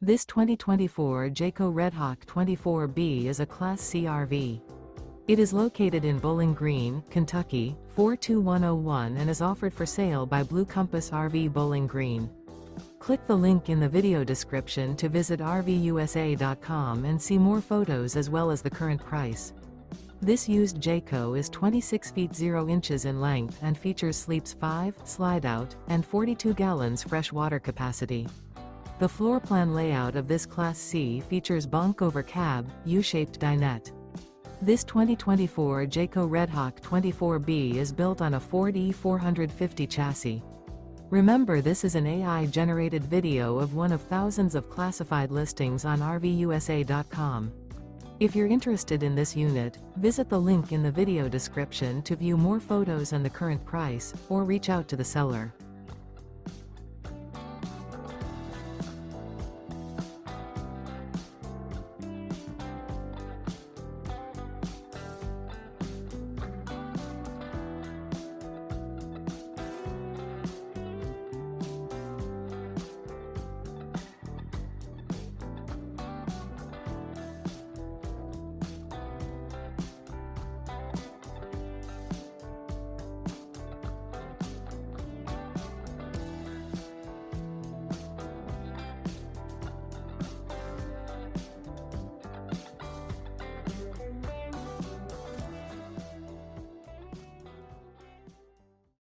This 2024 Jayco Redhawk 24B is a Class C RV. It is located in Bowling Green, Kentucky, 42101 and is offered for sale by Blue Compass RV Bowling Green. Click the link in the video description to visit RVUSA.com and see more photos as well as the current price. This used Jayco is 26 feet 0 inches in length and features sleeps 5, slide-out, and 42 gallons fresh water capacity. The floor plan layout of this Class C features bunk over cab, U-shaped dinette. This 2024 Jayco Redhawk 24B is built on a Ford E450 chassis. Remember, this is an AI-generated video of one of thousands of classified listings on RVUSA.com. If you're interested in this unit, visit the link in the video description to view more photos and the current price, or reach out to the seller.